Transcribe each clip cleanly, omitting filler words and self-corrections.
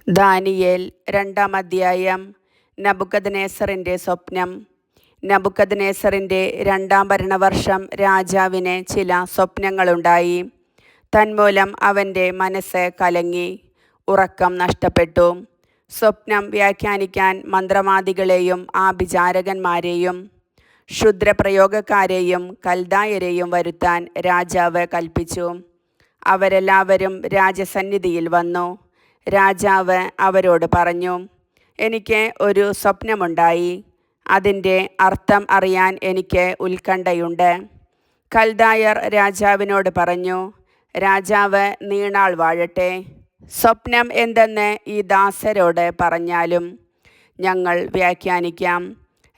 Daniel 2-ാം അധ്യായം. നബൂഖദ്നേസറിൻ്റെ സ്വപ്നം. നബൂഖദ്നേസറിൻ്റെ 2-ാം ഭരണവർഷം രാജാവിന് ചില സ്വപ്നങ്ങളുണ്ടായി. തന്മൂലം അവൻ്റെ മനസ്സ് കലങ്ങി, ഉറക്കം നഷ്ടപ്പെട്ടു. സ്വപ്നം വ്യാഖ്യാനിക്കാൻ മന്ത്രവാദികളെയും ആഭിചാരകന്മാരെയും ക്ഷുദ്രപ്രയോഗക്കാരെയും കൽദായരെയും വരുത്താൻ രാജാവ് കൽപ്പിച്ചു. അവരെല്ലാവരും രാജസന്നിധിയിൽ വന്നു. രാജാവ് അവരോട് പറഞ്ഞു, എനിക്ക് ഒരു സ്വപ്നമുണ്ടായി. അതിൻ്റെ അർത്ഥം അറിയാൻ എനിക്ക് ഉത്കണ്ഠയുണ്ട്. കൽദായർ രാജാവിനോട് പറഞ്ഞു, രാജാവ് നീണാൾ വാഴട്ടെ. സ്വപ്നം എന്തെന്ന് ഈ ദാസരോട് പറഞ്ഞാലും ഞങ്ങൾ വ്യാഖ്യാനിക്കാം.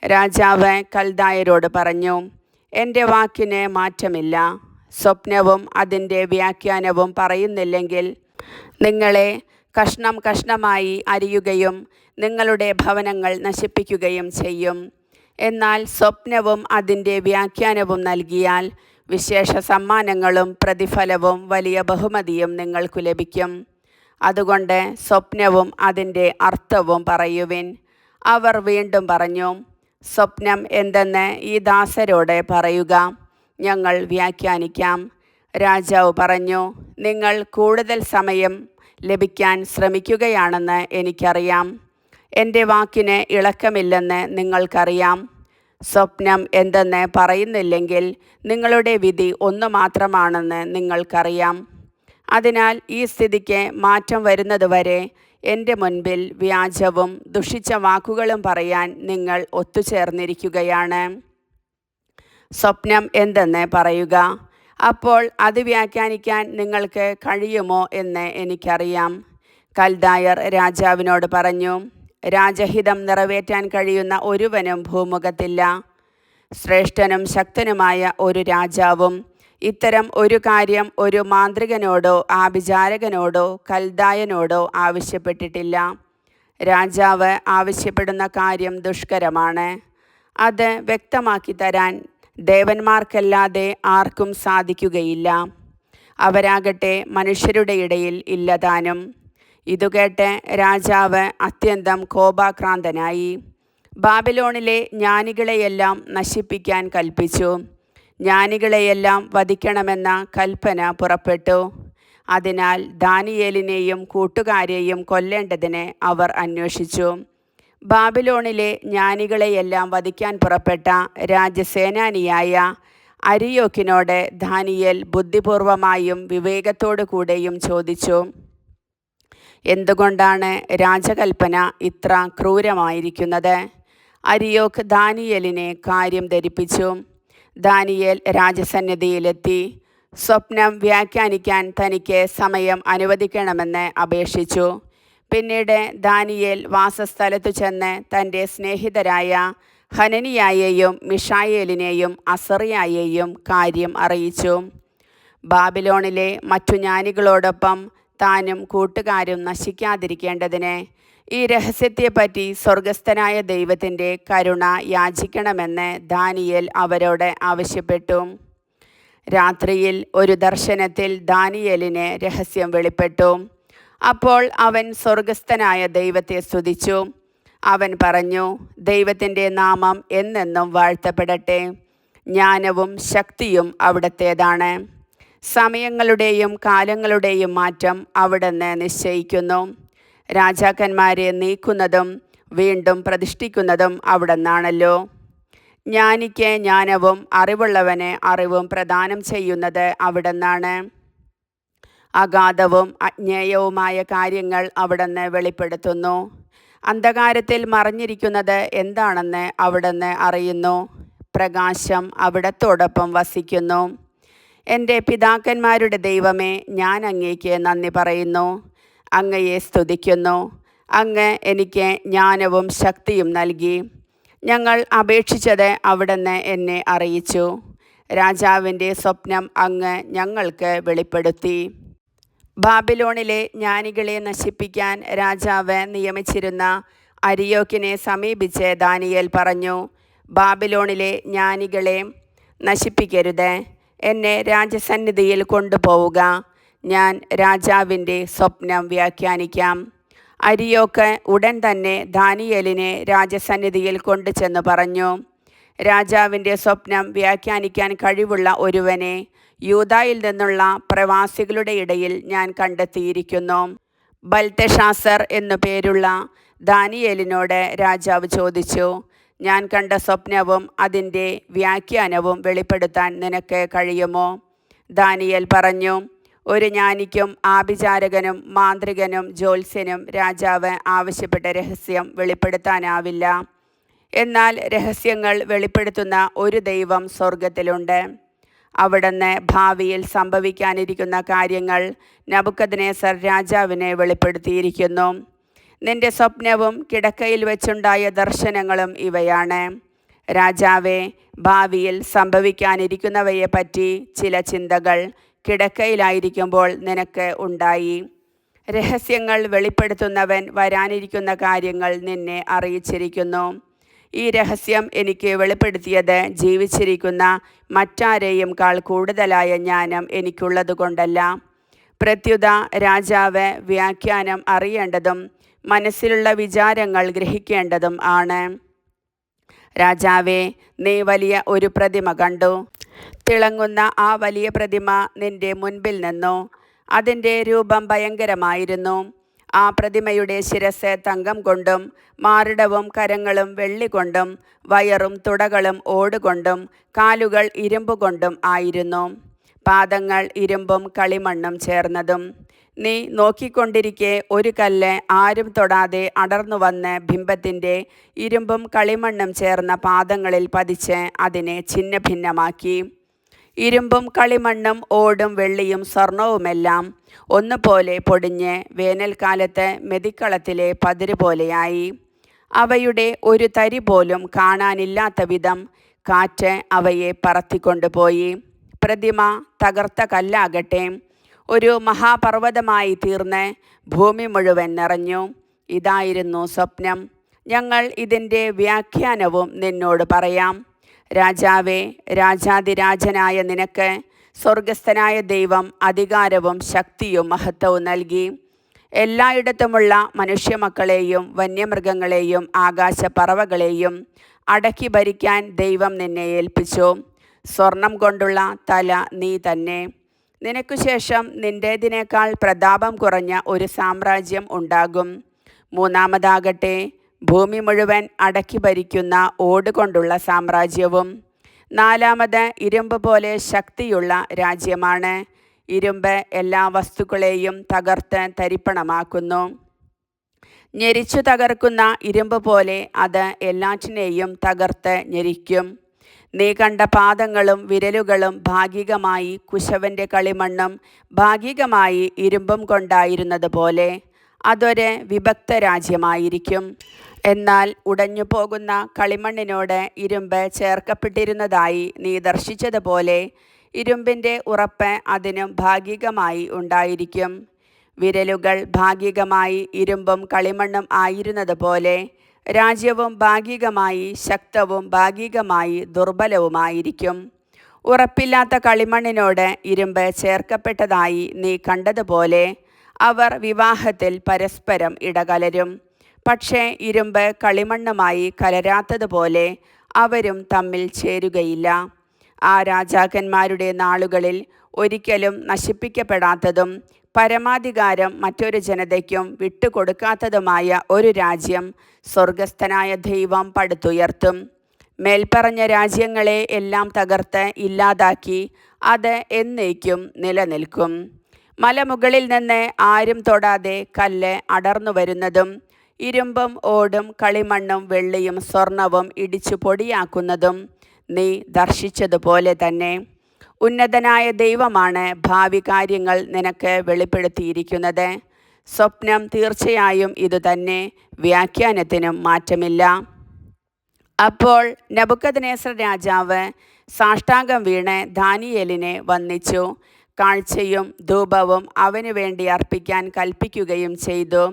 രാജാവ് കൽദായരോട് പറഞ്ഞു, എൻ്റെ വാക്കിന് മാറ്റമില്ല. സ്വപ്നവും അതിൻ്റെ വ്യാഖ്യാനവും പറയുന്നില്ലെങ്കിൽ നിങ്ങളെ കഷ്ണം കഷ്ണമായി അരിയുകയും നിങ്ങളുടെ ഭവനങ്ങൾ നശിപ്പിക്കുകയും ചെയ്യും. എന്നാൽ സ്വപ്നവും അതിൻ്റെ വ്യാഖ്യാനവും നൽകിയാൽ വിശേഷ സമ്മാനങ്ങളും പ്രതിഫലവും വലിയ ബഹുമതിയും നിങ്ങൾക്കു ലഭിക്കും. അതുകൊണ്ട് സ്വപ്നവും അതിൻ്റെ അർത്ഥവും പറയുവിൻ. അവർ വീണ്ടും പറഞ്ഞു, സ്വപ്നം എന്തെന്ന് ഈ ദാസരോട് പറയുക, ഞങ്ങൾ വ്യാഖ്യാനിക്കാം. രാജാവ് പറഞ്ഞു, നിങ്ങൾ കൂടുതൽ സമയം ലഭിക്കാൻ ശ്രമിക്കുകയാണെന്ന് എനിക്കറിയാം. എൻ്റെ വാക്കിന് ഇളക്കമില്ലെന്ന് നിങ്ങൾക്കറിയാം. സ്വപ്നം എന്തെന്ന് പറയുന്നില്ലെങ്കിൽ നിങ്ങളുടെ വിധി ഒന്നു മാത്രമാണെന്ന് നിങ്ങൾക്കറിയാം. അതിനാൽ ഈ സ്ഥിതിക്ക് മാറ്റം വരുന്നതുവരെ എൻ്റെ മുൻപിൽ വ്യാജവും ദുഷിച്ച വാക്കുകളും പറയാൻ നിങ്ങൾ ഒത്തുചേർന്നിരിക്കുകയാണ്. സ്വപ്നം എന്തെന്ന് പറയുക, അപ്പോൾ അത് വ്യാഖ്യാനിക്കാൻ നിങ്ങൾക്ക് കഴിയുമോ എന്ന് എനിക്കറിയാം. കൽദായർ രാജാവിനോട് പറഞ്ഞു, രാജഹിതം നിറവേറ്റാൻ കഴിയുന്ന ഒരുവനും ഭൂമുഖത്തില്ല. ശ്രേഷ്ഠനും ശക്തനുമായ ഒരു രാജാവും ഇത്തരം ഒരു കാര്യം ഒരു മാന്ത്രികനോടോ ആഭിചാരകനോടോ കൽദായനോടോ ആവശ്യപ്പെട്ടിട്ടില്ല. രാജാവ് ആവശ്യപ്പെടുന്ന കാര്യം ദുഷ്കരമാണ്. അത് വ്യക്തമാക്കി തരാൻ ദേവന്മാർക്കല്ലാതെ ആർക്കും സാധിക്കുകയില്ല. അവരാകട്ടെ മനുഷ്യരുടെ ഇടയിൽ ഇല്ലതാനും. ഇതുകേട്ട് രാജാവ് അത്യന്തം കോപാക്രാന്തനായി ബാബിലോണിലെ ജ്ഞാനികളെയെല്ലാം നശിപ്പിക്കാൻ കൽപ്പിച്ചു. ജ്ഞാനികളെയെല്ലാം വധിക്കണമെന്ന കൽപ്പന പുറപ്പെട്ടു. അതിനാൽ ദാനിയേലിനെയും കൂട്ടുകാരെയും കൊല്ലേണ്ടതിന് അവർ അന്വേഷിച്ചു. ബാബിലോണിലെ ജ്ഞാനികളെയെല്ലാം വധിക്കാൻ പുറപ്പെട്ട രാജസേനാനിയായ അരിയോക്കിനോട് ദാനിയേൽ ബുദ്ധിപൂർവമായും വിവേകത്തോടു കൂടെയും ചോദിച്ചു, എന്തുകൊണ്ടാണ് രാജകൽപ്പന ഇത്ര ക്രൂരമായിരിക്കുന്നത്? അരിയോക്ക് ദാനിയേലിനെ കാര്യം ധരിപ്പിച്ചു. ദാനിയേൽ രാജസന്നിധിയിലെത്തി സ്വപ്നം വ്യാഖ്യാനിക്കാൻ തനിക്ക് സമയം അനുവദിക്കണമെന്ന് അപേക്ഷിച്ചു. പിന്നീട് ദാനിയേൽ വാസസ്ഥലത്തു ചെന്ന് തൻ്റെ സ്നേഹിതരായ ഹനനിയായെയും മിഷായേലിനെയും അസറിയായെയും കാര്യം അറിയിച്ചു. ബാബിലോണിലെ മറ്റു ജ്ഞാനികളോടൊപ്പം താനും കൂട്ടുകാരും നശിക്കാതിരിക്കേണ്ടതിന് ഈ രഹസ്യത്തെപ്പറ്റി സ്വർഗസ്ഥനായ ദൈവത്തിൻ്റെ കരുണ യാചിക്കണമെന്ന് ദാനിയേൽ അവരോട് ആവശ്യപ്പെട്ടു. രാത്രിയിൽ ഒരു ദർശനത്തിൽ ദാനിയേലിന് രഹസ്യം വെളിപ്പെട്ടു. അപ്പോൾ അവൻ സ്വർഗസ്ഥനായ ദൈവത്തെ സ്തുതിച്ചു. അവൻ പറഞ്ഞു, ദൈവത്തിൻ്റെ നാമം എന്നെന്നും വാഴ്ത്തപ്പെടട്ടെ. ജ്ഞാനവും ശക്തിയും അവിടുത്തേതാണ്. സമയങ്ങളുടെയും കാലങ്ങളുടെയും മാറ്റം അവിടുന്ന് നിശ്ചയിക്കുന്നു. രാജാക്കന്മാരെ നീക്കുന്നതും വീണ്ടും പ്രതിഷ്ഠിക്കുന്നതും അവിടുന്നാണല്ലോ. ജ്ഞാനിക്ക് ജ്ഞാനവും അറിവുള്ളവന് അറിവും പ്രദാനം ചെയ്യുന്നത് അവിടുന്നാണ്. അഗാധവും അജ്ഞേയവുമായ കാര്യങ്ങൾ അവിടുന്ന് വെളിപ്പെടുത്തുന്നു. അന്ധകാരത്തിൽ മറഞ്ഞിരിക്കുന്നത് എന്താണെന്ന് അവിടുന്ന് അറിയുന്നു. പ്രകാശം അവിടത്തോടൊപ്പം വസിക്കുന്നു. എൻ്റെ പിതാക്കന്മാരുടെ ദൈവമേ, ഞാൻ അങ്ങേക്ക് നന്ദി പറയുന്നു, അങ്ങയെ സ്തുതിക്കുന്നു. അങ്ങ് എനിക്ക് ജ്ഞാനവും ശക്തിയും നൽകി. ഞങ്ങൾ അപേക്ഷിച്ചത് അവിടുന്ന് എന്നെ അറിയിച്ചു. രാജാവിൻ്റെ സ്വപ്നം അങ്ങ് ഞങ്ങൾക്ക് വെളിപ്പെടുത്തി. ബാബിലോണിലെ ജ്ഞാനികളെ നശിപ്പിക്കാൻ രാജാവ് നിയമിച്ചിരുന്ന അരിയോക്കിനെ സമീപിച്ച് ദാനിയേൽ പറഞ്ഞു, ബാബിലോണിലെ ജ്ഞാനികളെ നശിപ്പിക്കരുത്. എന്നെ രാജസന്നിധിയിൽ കൊണ്ടുപോവുക. ഞാൻ രാജാവിൻ്റെ സ്വപ്നം വ്യാഖ്യാനിക്കാം. അരിയോക്ക് ഉടൻ തന്നെ ദാനിയേലിനെ രാജസന്നിധിയിൽ കൊണ്ടുചെന്ന് പറഞ്ഞു, രാജാവിൻ്റെ സ്വപ്നം വ്യാഖ്യാനിക്കാൻ കഴിവുള്ള ഒരുവനെ യൂദായിൽ നിന്നുള്ള പ്രവാസികളുടെ ഇടയിൽ ഞാൻ കണ്ടെത്തിയിരിക്കുന്നു. ബൽതെഷാസർ എന്നു പേരുള്ള ദാനിയേലിനോട് രാജാവ് ചോദിച്ചു, ഞാൻ കണ്ട സ്വപ്നവും അതിൻ്റെ വ്യാഖ്യാനവും വെളിപ്പെടുത്താൻ നിനക്ക് കഴിയുമോ? ദാനിയേൽ പറഞ്ഞു, ഒരു ജ്ഞാനിക്കും ആഭിചാരകനും മാന്ത്രികനും ജ്യോത്സ്യനും രാജാവ് ആവശ്യപ്പെട്ട രഹസ്യം വെളിപ്പെടുത്താനാവില്ല. എന്നാൽ രഹസ്യങ്ങൾ വെളിപ്പെടുത്തുന്ന ഒരു ദൈവം സ്വർഗത്തിലുണ്ട്. അവിടുന്ന് ഭാവിയിൽ സംഭവിക്കാനിരിക്കുന്ന കാര്യങ്ങൾ നെബൂഖദ്നേസർ രാജാവിനെ വെളിപ്പെടുത്തിയിരിക്കുന്നു. നിന്റെ സ്വപ്നവും കിടക്കയിൽ വെച്ചുണ്ടായ ദർശനങ്ങളും ഇവയാണ്. രാജാവേ, ഭാവിയിൽ സംഭവിക്കാനിരിക്കുന്നവയെപ്പറ്റി ചില ചിന്തകൾ കിടക്കയിലായിരിക്കുമ്പോൾ നിനക്ക് ഉണ്ടായി. രഹസ്യങ്ങൾ വെളിപ്പെടുത്തുന്നവൻ വരാനിരിക്കുന്ന കാര്യങ്ങൾ നിന്നെ അറിയിച്ചിരിക്കുന്നു. ഈ രഹസ്യം എനിക്ക് വെളിപ്പെടുത്തിയത് ജീവിച്ചിരിക്കുന്ന മറ്റാരെയും കൂടുതലായ ജ്ഞാനം എനിക്കുള്ളതുകൊണ്ടല്ല. പ്രത്യുത രാജാവ് വ്യാഖ്യാനം അറിയേണ്ടതും മനസ്സിലുള്ള വിചാരങ്ങൾ ഗ്രഹിക്കേണ്ടതും ആണ്. രാജാവേ, നീ വലിയ ഒരു പ്രതിമ കണ്ടു. തിളങ്ങുന്ന ആ വലിയ പ്രതിമ നിന്റെ മുൻപിൽ നിന്നു. അതിൻ്റെ രൂപം ഭയങ്കരമായിരുന്നു. ആ പ്രതിമയുടെ ശിരസ് തങ്കം കൊണ്ടും മാറിടവും കരങ്ങളും വെള്ളി കൊണ്ടും വയറും തുടകളും ഓടുകൊണ്ടും കാലുകൾ ഇരുമ്പ് കൊണ്ടും ആയിരുന്നു. പാദങ്ങൾ ഇരുമ്പും കളിമണ്ണും ചേർന്നതും. നീ നോക്കിക്കൊണ്ടിരിക്കെ ഒരു കല്ല് ആരും തൊടാതെ അടർന്നു വന്ന് ബിംബത്തിൻ്റെ ഇരുമ്പും കളിമണ്ണും ചേർന്ന പാദങ്ങളിൽ പതിച്ച് അതിനെ ഛിന്ന ഭിന്നമാക്കി. ഇരുമ്പും കളിമണ്ണും ഓടും വെള്ളിയും സ്വർണവുമെല്ലാം ഒന്നുപോലെ പൊടിഞ്ഞ് വേനൽക്കാലത്ത് മെതിക്കളത്തിലെ പതിര് പോലെയായി. അവയുടെ ഒരു തരി പോലും കാണാനില്ലാത്ത വിധം കാറ്റ് അവയെ പറത്തിക്കൊണ്ടുപോയി. പ്രതിമ തകർത്ത കല്ലാകട്ടെ ഒരു മഹാപർവ്വതമായി തീർന്ന് ഭൂമി മുഴുവൻ നിറഞ്ഞു. ഇതായിരുന്നു സ്വപ്നം. ഞങ്ങൾ ഇതിൻ്റെ വ്യാഖ്യാനവും നിന്നോട് പറയാം. രാജാവേ, രാജാതിരാജനായ നിനക്ക് സ്വർഗസ്ഥനായ ദൈവം അധികാരവും ശക്തിയും മഹത്വവും നൽകി. എല്ലായിടത്തുമുള്ള മനുഷ്യമക്കളെയും വന്യമൃഗങ്ങളെയും ആകാശപ്പറവകളെയും അടക്കി ഭരിക്കാൻ ദൈവം നിന്നെ ഏൽപ്പിച്ചു. സ്വർണം കൊണ്ടുള്ള തല നീ തന്നെ. നിനക്കു ശേഷം നിൻ്റേതിനേക്കാൾ പ്രതാപം കുറഞ്ഞ ഒരു സാമ്രാജ്യം ഉണ്ടാകും. മൂന്നാമതാകട്ടെ ഭൂമി മുഴുവൻ അടക്കി ഭരിക്കുന്ന ഓടുകൊണ്ടുള്ള സാമ്രാജ്യവും. നാലാമത് ഇരുമ്പ് പോലെ ശക്തിയുള്ള രാജ്യമാണ്. ഇരുമ്പ് എല്ലാ വസ്തുക്കളെയും തകർത്ത് തരിപ്പണമാക്കുന്നു. ഞെരിച്ചു തകർക്കുന്ന ഇരുമ്പ് പോലെ അത് എല്ലാറ്റിനെയും തകർത്ത് ഞെരിക്കും. നീ കണ്ട പാദങ്ങളും വിരലുകളും ഭാഗികമായി കുശവൻ്റെ കളിമണ്ണും ഭാഗികമായി ഇരുമ്പും കൊണ്ടായിരുന്നത് പോലെ അതൊരു വിഭക്ത രാജ്യമായിരിക്കും. എന്നാൽ ഉടഞ്ഞു പോകുന്ന കളിമണ്ണിനോട് ഇരുമ്പ് ചേർക്കപ്പെട്ടിരുന്നതായി നീ ദർശിച്ചതുപോലെ ഇരുമ്പിൻ്റെ ഉറപ്പ് അതിനും ഭാഗികമായി ഉണ്ടായിരിക്കും. വിരലുകൾ ഭാഗികമായി ഇരുമ്പും കളിമണ്ണും ആയിരുന്നത് പോലെ രാജ്യവും ഭാഗികമായി ശക്തവും ഭാഗികമായി ദുർബലവുമായിരിക്കും. ഉറപ്പില്ലാത്ത കളിമണ്ണിനോട് ഇരുമ്പ് ചേർക്കപ്പെട്ടതായി നീ കണ്ടതുപോലെ അവർ വിവാഹത്തിൽ പരസ്പരം ഇടകലരും. പക്ഷേ ഇരുമ്പ് കളിമണ്ണുമായി കലരാത്തതുപോലെ അവരും തമ്മിൽ ചേരുകയില്ല. ആ രാജാക്കന്മാരുടെ നാളുകളിൽ ഒരിക്കലും നശിപ്പിക്കപ്പെടാത്തതും പരമാധികാരം മറ്റൊരു ജനതയ്ക്കും വിട്ടുകൊടുക്കാത്തതുമായ ഒരു രാജ്യം സ്വർഗസ്ഥനായ ദൈവം പടുത്തുയർത്തും. മേൽപ്പറഞ്ഞ രാജ്യങ്ങളെ എല്ലാം തകർത്ത് ഇല്ലാതാക്കി അത് എന്നേക്കും നിലനിൽക്കും. മലമുകളിൽ നിന്ന് ആരും തൊടാതെ കല്ല് അടർന്നു വരുന്നതും ഇരുമ്പും ഓടും കളിമണ്ണും വെള്ളിയും സ്വർണവും ഇടിച്ചു പൊടിയാക്കുന്നതും നീ ദർശിച്ചതുപോലെ തന്നെ. ഉന്നതനായ ദൈവമാണ് ഭാവി കാര്യങ്ങൾ നിനക്ക് വെളിപ്പെടുത്തിയിരിക്കുന്നത്. സ്വപ്നം തീർച്ചയായും ഇതുതന്നെ, വ്യാഖ്യാനത്തിനും മാറ്റമില്ല. അപ്പോൾ നെബൂഖദ്നേസർ രാജാവ് സാഷ്ടാംഗം വീണ് ദാനിയേലിനെ വന്ദിച്ചു. കാഴ്ചയും ധൂപവും അവനു വേണ്ടി അർപ്പിക്കാൻ കൽപ്പിക്കുകയും ചെയ്തു.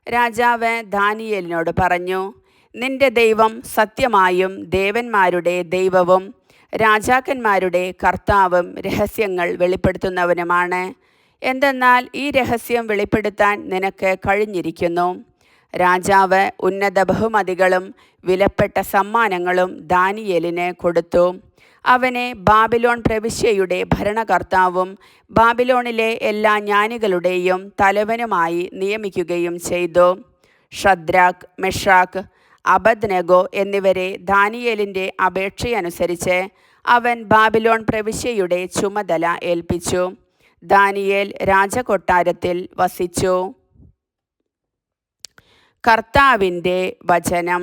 രാജാവ് ദാനിയേലിനോട് പറഞ്ഞു, നിന്റെ ദൈവം സത്യമായും ദേവന്മാരുടെ ദൈവവും രാജാക്കന്മാരുടെ കർത്താവും രഹസ്യങ്ങൾ വെളിപ്പെടുത്തുന്നവനുമാണ്. എന്തെന്നാൽ ഈ രഹസ്യം വെളിപ്പെടുത്താൻ നിനക്ക് കഴിഞ്ഞിരിക്കുന്നു. രാജാവ് ഉന്നത ബഹുമതികളും വിലപ്പെട്ട സമ്മാനങ്ങളും ദാനിയേലിന് കൊടുത്തു. അവനെ ബാബിലോൺ പ്രവിശ്യയുടെ ഭരണകർത്താവും ബാബിലോണിലെ എല്ലാ ജ്ഞാനികളുടെയും തലവനുമായി നിയമിക്കുകയും ചെയ്തു. ഷദ്രാക്ക്, മെഷാക്ക്, അബദ്നെഗോ എന്നിവരെ ദാനിയേലിൻ്റെ അപേക്ഷയനുസരിച്ച് അവൻ ബാബിലോൺ പ്രവിശ്യയുടെ ചുമതല ഏൽപ്പിച്ചു. ദാനിയേൽ രാജകൊട്ടാരത്തിൽ വസിച്ചു. കർത്താവിൻ്റെ വചനം.